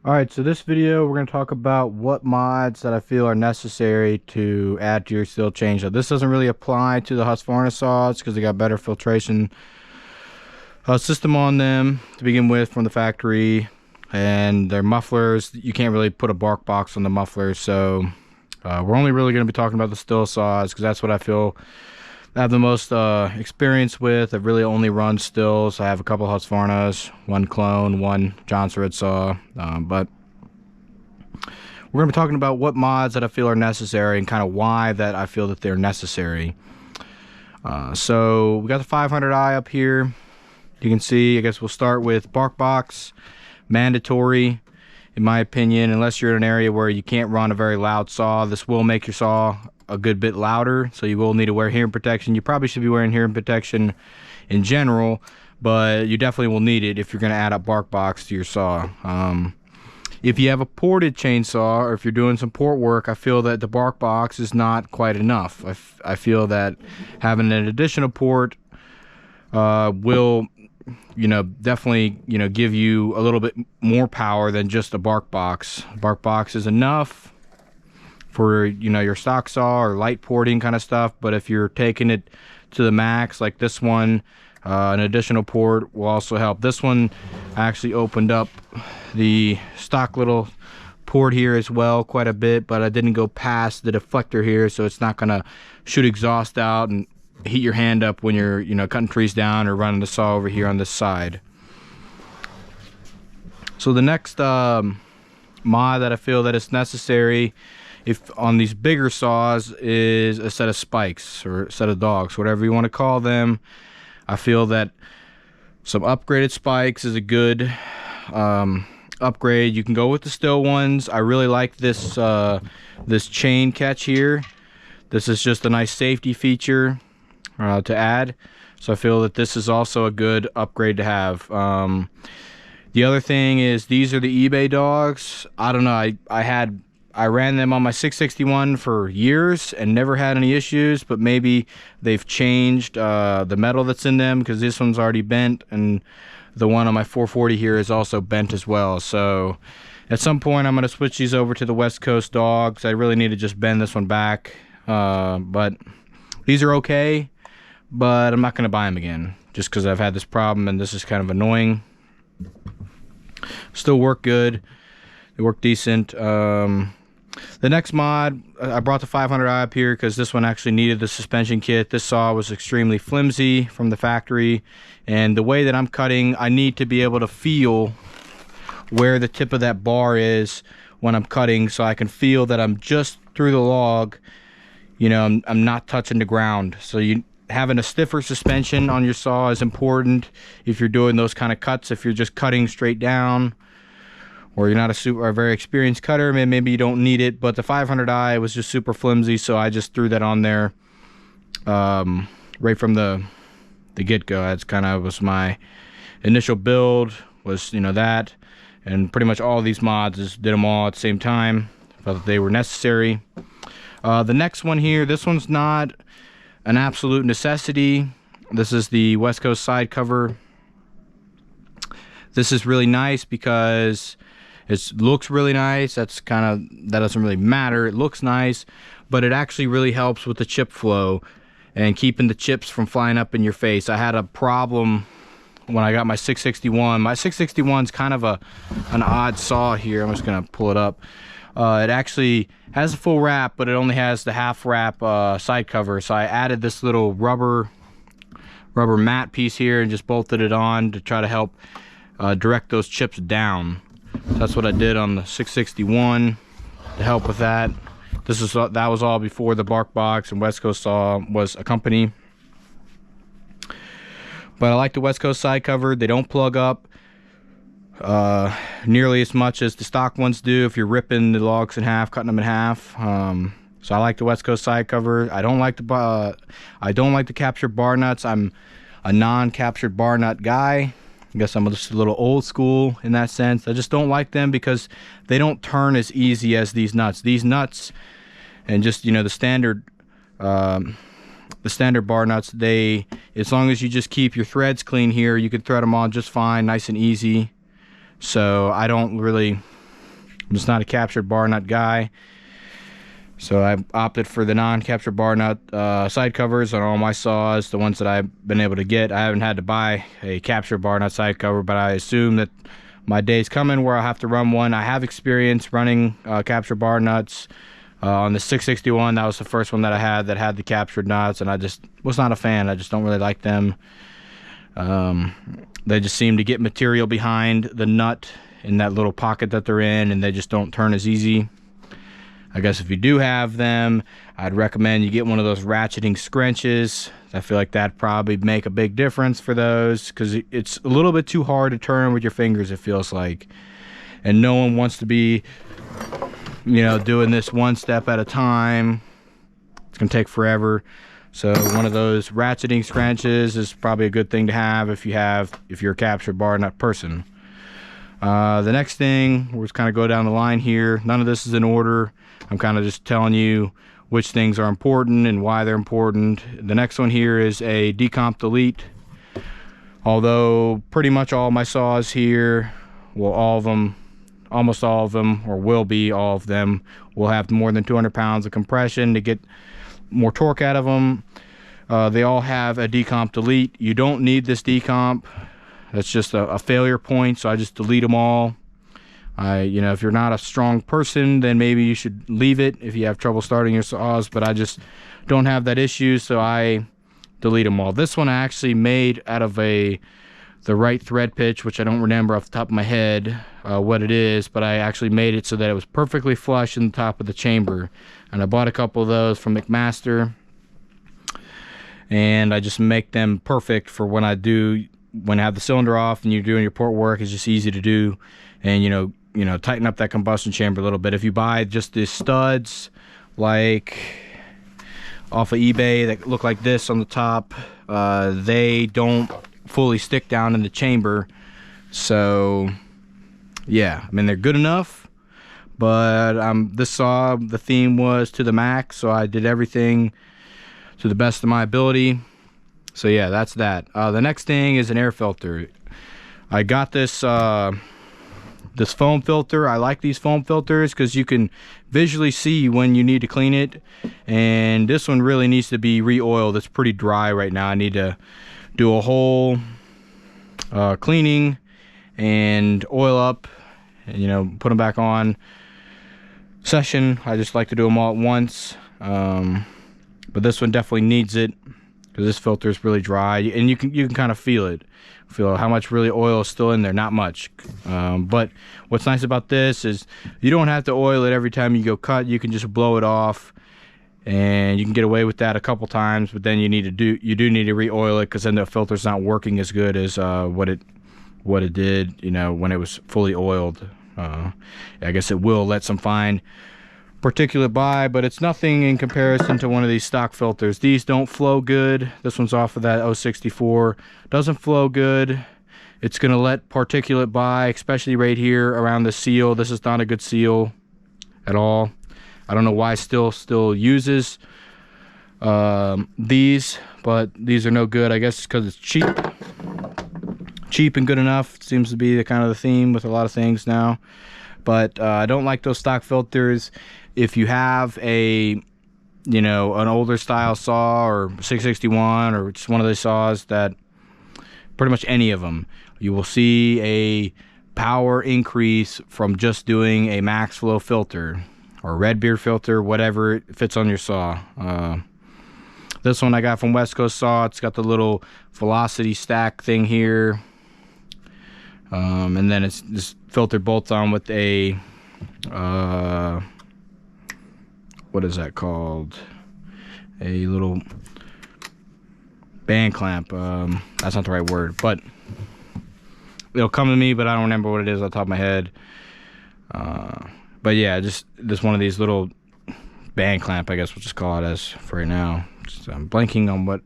Alright, so this video we're going to talk about what mods that I feel are necessary to add to your Stihl chainsaw. This doesn't really apply to the Husqvarna saws because they got better filtration system on them to begin with from the factory, and their mufflers, you can't really put a bark box on the mufflers. So we're only really going to be talking about the Stihl saws because that's what I feel I have the most experience with. I've really only run Stihls. I have a couple Husqvarnas, one clone, one Johnson Red saw, but we're going to be talking about what mods that I feel are necessary and kind of why that I feel that they're necessary. So we got the 500i up here. You can see, I guess we'll start with bark box. Mandatory, in my opinion, unless you're in an area where you can't run a very loud saw. This will make your saw a good bit louder, so you will need to wear hearing protection. You probably should be wearing hearing protection in general, but you definitely will need it if you're going to add a bark box to your saw. If you have a ported chainsaw, or if you're doing some port work, I feel that the bark box is not quite enough. I feel that having an additional port will, definitely, give you a little bit more power than just a bark box. Bark box is enough for, your stock saw or light porting kind of stuff, but if you're taking it to the max, like this one, an additional port will also help. This one actually opened up the stock little port here as well quite a bit, but I didn't go past the deflector here, so it's not gonna shoot exhaust out and heat your hand up when you're cutting trees down or running the saw over here on this side. So the next mod that I feel that is necessary if on these bigger saws is a set of spikes or a set of dogs, whatever you want to call them. I feel that some upgraded spikes is a good upgrade. You can go with the Stihl ones. I really like this this chain catch here. This is just a nice safety feature to add, so I feel that this is also a good upgrade to have. The other thing is, these are the eBay dogs. I don't know, I ran them on my 661 for years and never had any issues, but maybe they've changed the metal that's in them, because this one's already bent and the one on my 440 here is also bent as well. So at some point I'm going to switch these over to the West Coast dogs. I really need to just bend this one back, but these are okay, but I'm not going to buy them again just because I've had this problem and this is kind of annoying. Still work good, they work decent. The next mod, I brought the 500i up here because this one actually needed the suspension kit. This saw was extremely flimsy from the factory, and the way that I'm cutting, I need to be able to feel where the tip of that bar is when I'm cutting, so I can feel that I'm just through the log. I'm not touching the ground. So having a stiffer suspension on your saw is important if you're doing those kind of cuts. If you're just cutting straight down, or you're not a very experienced cutter, maybe you don't need it. But the 500i was just super flimsy, so I just threw that on there right from the get-go. That's kind of was my initial build, was that, and pretty much all these mods did them all at the same time. Felt that they were necessary. The next one here, this one's not an absolute necessity. This is the West Coast side cover. This is really nice because it looks really nice. That doesn't really matter. It looks nice, but it actually really helps with the chip flow and keeping the chips from flying up in your face. I had a problem when I got my 661. My 661 is kind of an odd saw here. I'm just gonna pull it up. It actually has a full wrap, but it only has the half wrap side cover. So I added this little rubber mat piece here and just bolted it on to try to help direct those chips down. So that's what I did on the 661 to help with that. That was all before the bark box and West Coast saw was a company. But I like the West Coast side cover. They don't plug up nearly as much as the stock ones do if you're ripping the logs in half, cutting them in half. So I like the West Coast side cover. I don't like the captured bar nuts. I'm a non-captured bar nut guy. I guess I'm just a little old school in that sense. I just don't like them because they don't turn as easy as these nuts. These nuts, and just the standard bar nuts, as long as you just keep your threads clean here, you can thread them on just fine, nice and easy. So I don't really just not a captured bar nut guy. So I opted for the non-captured bar nut side covers on all my saws, the ones that I've been able to get. I haven't had to buy a captured bar nut side cover, but I assume that my day's coming where I'll have to run one. I have experience running captured bar nuts. On the 661, that was the first one that I had that had the captured nuts, and I just was not a fan. I just don't really like them. They just seem to get material behind the nut in that little pocket that they're in, and they just don't turn as easy. I guess if you do have them, I'd recommend you get one of those ratcheting scrunches. I feel like that'd probably make a big difference for those, because it's a little bit too hard to turn with your fingers, it feels like. And no one wants to be, you know, doing this one step at a time. It's gonna take forever. So one of those ratcheting scrunches is probably a good thing to have if you're a captured bar nut person. The next thing, we'll just kind of go down the line here. None of this is in order. I'm kind of just telling you which things are important and why they're important. The next one here is a decomp delete. Although pretty much all my saws here, well, all of them, almost all of them, or will be all of them, will have more than 200 pounds of compression to get more torque out of them. They all have a decomp delete. You don't need this decomp. That's just a failure point, so I just delete them all. You know, if you're not a strong person, then maybe you should leave it if you have trouble starting your saws, but I just don't have that issue, so I delete them all. This one I actually made out of the right thread pitch, which I don't remember off the top of my head what it is, but I actually made it so that it was perfectly flush in the top of the chamber. And I bought a couple of those from McMaster, and I just make them perfect for when I have the cylinder off and you're doing your port work. It's just easy to do, and you know, tighten up that combustion chamber a little bit. If you buy just the studs like off of eBay that look like this on the top, they don't fully stick down in the chamber. So yeah, I mean, they're good enough, but this saw, the theme was to the max, so I did everything to the best of my ability. So yeah, that's that. The next thing is an air filter. I got this this foam filter. I like these foam filters because you can visually see when you need to clean it, and this one really needs to be re-oiled. It's pretty dry right now. I need to do a whole cleaning and oil up, and you know, put them back on session. I just like to do them all at once, but this one definitely needs it because this filter is really dry, and you can kind of feel how much really oil is still in there. Not much, but what's nice about this is you don't have to oil it every time you go cut. You can just blow it off, and you can get away with that a couple times, but then you do need to re-oil it, because then the filter's not working as good as what it did, you know, when it was fully oiled. I guess it will let some fine particulate by, but it's nothing in comparison to one of these stock filters. These don't flow good. This one's off of that 064. Doesn't flow good. It's gonna let particulate by, especially right here around the seal. This is not a good seal at all. I don't know why Stihl uses these, but these are no good. I guess because it's cheap and good enough. Seems to be the kind of the theme with a lot of things now. But I don't like those stock filters. If you have an older style saw or 661 or just one of those saws, that pretty much any of them, you will see a power increase from just doing a max flow filter or red beer filter, whatever fits on your saw. This one I got from West Coast Saw. It's got the little velocity stack thing here, and then it's just filter bolts on with a what is that called? A little band clamp. That's not the right word, but it'll come to me, but I don't remember what it is off the top of my head. But yeah, just one of these little band clamp, I guess we'll just call it as for right now. I'm blanking on what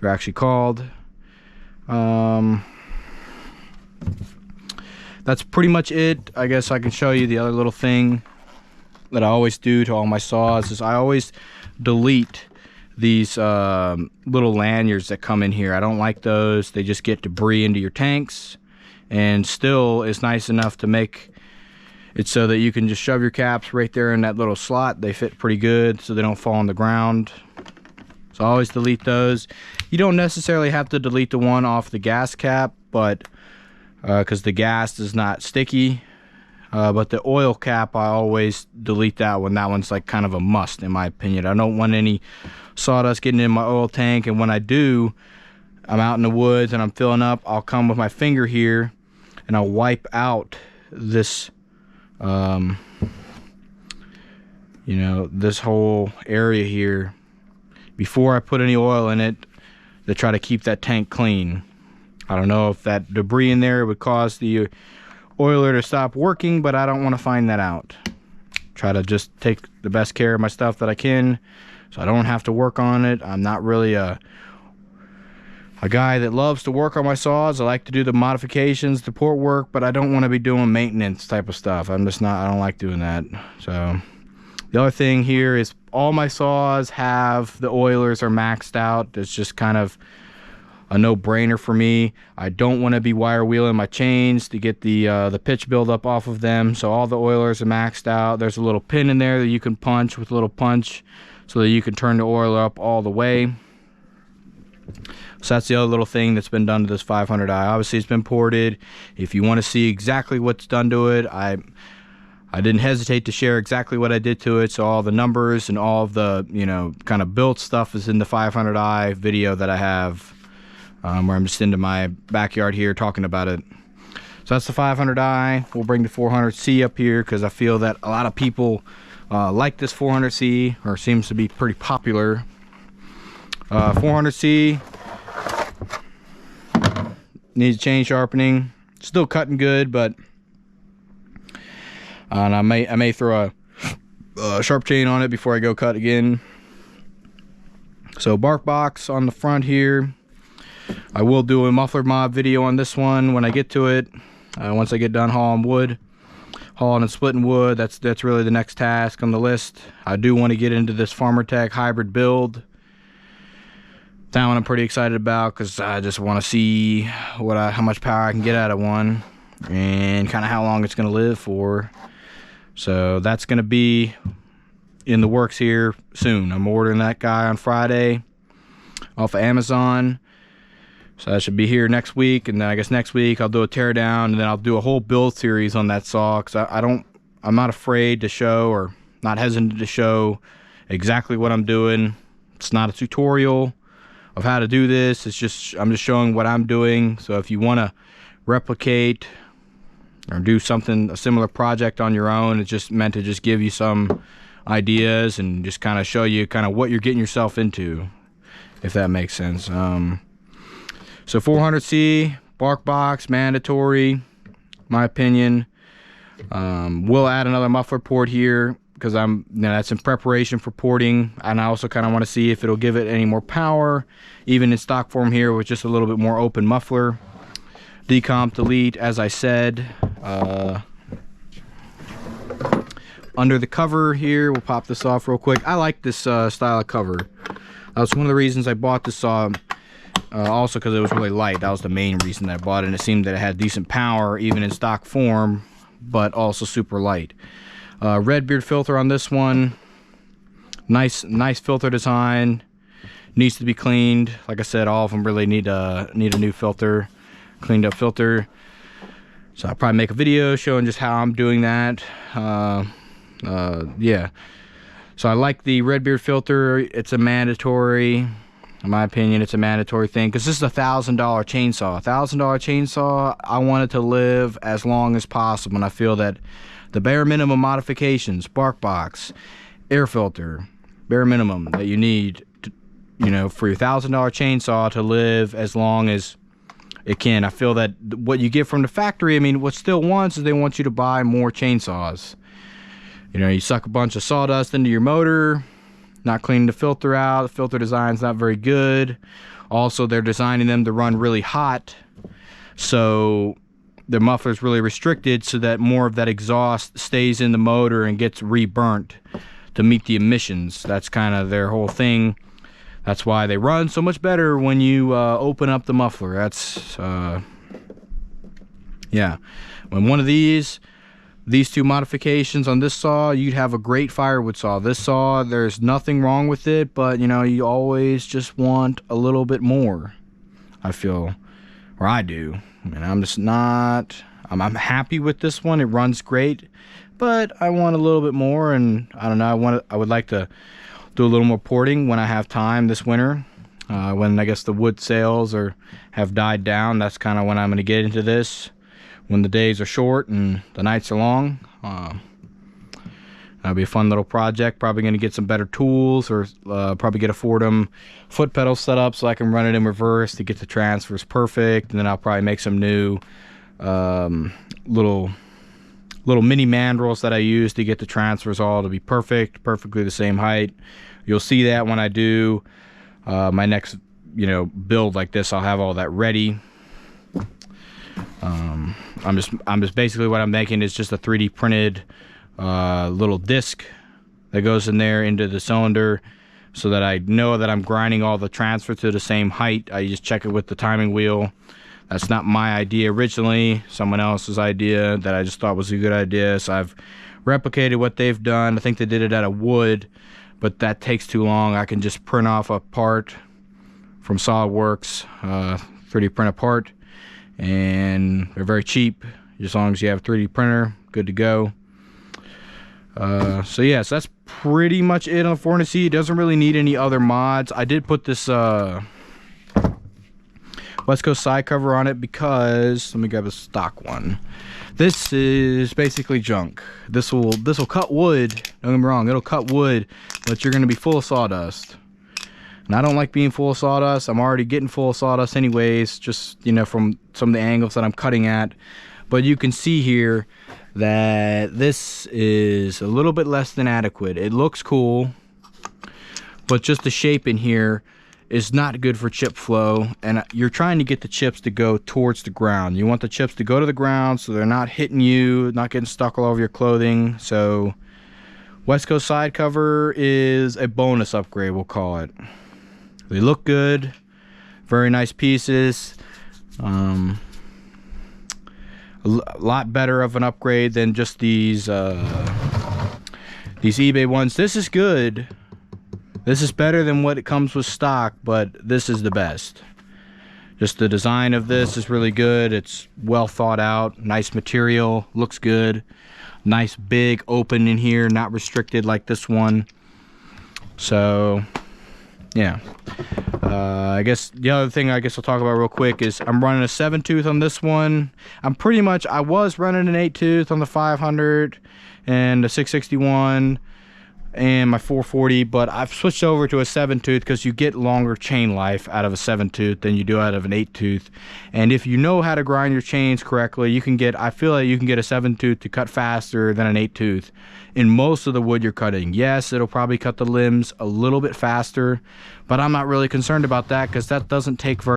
they're actually called. That's pretty much it. I guess I can show you the other little thing that I always do to all my saws is I always delete these little lanyards that come in here. I don't like those. They just get debris into your tanks, and Stihl is nice enough to make It's so that you can just shove your caps right there in that little slot. They fit pretty good so they don't fall on the ground. So I always delete those. You don't necessarily have to delete the one off the gas cap, but because the gas is not sticky. But the oil cap, I always delete that one. That one's like kind of a must in my opinion. I don't want any sawdust getting in my oil tank, and when I do, I'm out in the woods and I'm filling up, I'll come with my finger here and I'll wipe out this you know, this whole area here before I put any oil in it, to try to keep that tank clean. I don't know if that debris in there would cause the oiler to stop working, but I don't want to find that out. Try to just take the best care of my stuff that I can so I don't have to work on it. I'm not really a guy that loves to work on my saws. I like to do the modifications, the port work, but I don't want to be doing maintenance type of stuff. I'm just not, I don't like doing that. So the other thing here is all my saws have the oilers are maxed out. It's just kind of a no-brainer for me. I don't want to be wire wheeling my chains to get the pitch buildup off of them. So all the oilers are maxed out. There's a little pin in there that you can punch with a little punch so that you can turn the oiler up all the way. So that's the other little thing that's been done to this 500i. Obviously it's been ported. If you want to see exactly what's done to it, I didn't hesitate to share exactly what I did to it. So all the numbers and all of the, you know, kind of built stuff is in the 500i video that I have, where I'm just into my backyard here talking about it. So that's the 500i. We'll bring the 400C up here because I feel that a lot of people like this 400C, or seems to be pretty popular. 400C needs chain sharpening. Still cutting good, but and I may throw a sharp chain on it before I go cut again. So bark box on the front here. I will do a muffler mob video on this one when I get to it. Once I get done hauling and splitting wood, that's really the next task on the list. I do want to get into this Farmer Tech hybrid build. That one I'm pretty excited about because I just want to see how much power I can get out of one and kind of how long it's going to live for. So that's going to be in the works here soon. I'm ordering that guy on Friday off of Amazon. So that should be here next week, and then I guess next week I'll do a teardown, and then I'll do a whole build series on that saw because I'm not afraid to show, or not hesitant to show exactly what I'm doing. It's not a tutorial of how to do this. It's just, I'm just showing what I'm doing. So if you want to replicate or do something, a similar project on your own, it's just meant to just give you some ideas and just kind of show you kind of what you're getting yourself into, if that makes sense. So 400C bark box mandatory, my opinion. We'll add another muffler port here because that's in preparation for porting, and I also kind of want to see if it'll give it any more power, even in stock form here with just a little bit more open muffler. Decomp delete, as I said. Under the cover here, we'll pop this off real quick. I like this style of cover. That was one of the reasons I bought this saw. Also because it was really light. That was the main reason that I bought it, and it seemed that it had decent power even in stock form, but also super light. Red beard filter on this one. Nice filter design. Needs to be cleaned. Like I said, all of them really need a new filter, cleaned up filter. So I'll probably make a video showing just how I'm doing that. Yeah. So I like the red beard filter. It's a mandatory. In my opinion, it's a mandatory thing because this is a $1,000 chainsaw. $1,000 chainsaw, I want it to live as long as possible, and I feel that the bare minimum modifications, bark box, air filter, bare minimum that you need to, you know, for your $1,000 chainsaw to live as long as it can. I feel that what you get from the factory, I mean, what Stihl wants is they want you to buy more chainsaws. You know, you suck a bunch of sawdust into your motor, not cleaning the filter out. The filter design's not very good. Also, they're designing them to run really hot, so the muffler's really restricted so that more of that exhaust stays in the motor and gets re-burnt to meet the emissions. That's kind of their whole thing. That's why they run so much better when you open up the muffler. That's yeah. When one of these these two modifications on this saw, you'd have a great firewood saw. This saw, there's nothing wrong with it, but you know, you always just want a little bit more, I feel, or I do. I mean, I'm just not, I'm happy with this one. It runs great, but I want a little bit more, and I don't know, I would like to do a little more porting when I have time this winter. When I guess the wood sales have died down, that's kind of when I'm going to get into this. When the days are short and the nights are long, that'll be a fun little project. Probably going to get some better tools, or probably get a Fordham foot pedal set up so I can run it in reverse to get the transfers perfect. And then I'll probably make some new little mini mandrels that I use to get the transfers all to be perfectly the same height. You'll see that when I do my next, you know, build like this. I'll have all that ready. I'm just basically what I'm making is just a 3D printed little disc that goes in there into the cylinder, so that I know that I'm grinding all the transfer to the same height. I just check it with the timing wheel. That's not my idea originally, someone else's idea that I just thought was a good idea. So I've replicated what they've done. I think they did it out of wood, but that takes too long. I can just print off a part from SolidWorks, 3D print a part, and they're very cheap. As long as you have a 3D printer, good to go. So yeah, so that's pretty much it on the 400C. It doesn't really need any other mods. I did put this West Coast side cover on it because, let me grab a stock one. This is basically junk. This will cut wood. Don't get me wrong, it'll cut wood, but you're going to be full of sawdust. And I don't like being full of sawdust. I'm already getting full of sawdust anyways, just, you know, from some of the angles that I'm cutting at. But you can see here that this is a little bit less than adequate. It looks cool, but just the shape in here is not good for chip flow. And you're trying to get the chips to go towards the ground. You want the chips to go to the ground so they're not hitting you, not getting stuck all over your clothing. So West Coast side cover is a bonus upgrade, we'll call it. They look good, very nice pieces. A lot better of an upgrade than just these eBay ones. This is good. This is better than what it comes with stock, but this is the best. Just the design of this is really good. It's well thought out, nice material, looks good. Nice big open in here, not restricted like this one. So yeah, I guess the other thing I guess I'll talk about real quick is I'm running a 7-tooth on this one. I was running an 8-tooth on the 500 and the 661 and my 440, but I've switched over to a 7-tooth because you get longer chain life out of a 7-tooth than you do out of an 8-tooth. And if you know how to grind your chains correctly, you can get, I feel like you can get a 7-tooth to cut faster than an 8-tooth in most of the wood you're cutting. Yes, it'll probably cut the limbs a little bit faster, but I'm not really concerned about that because that doesn't take very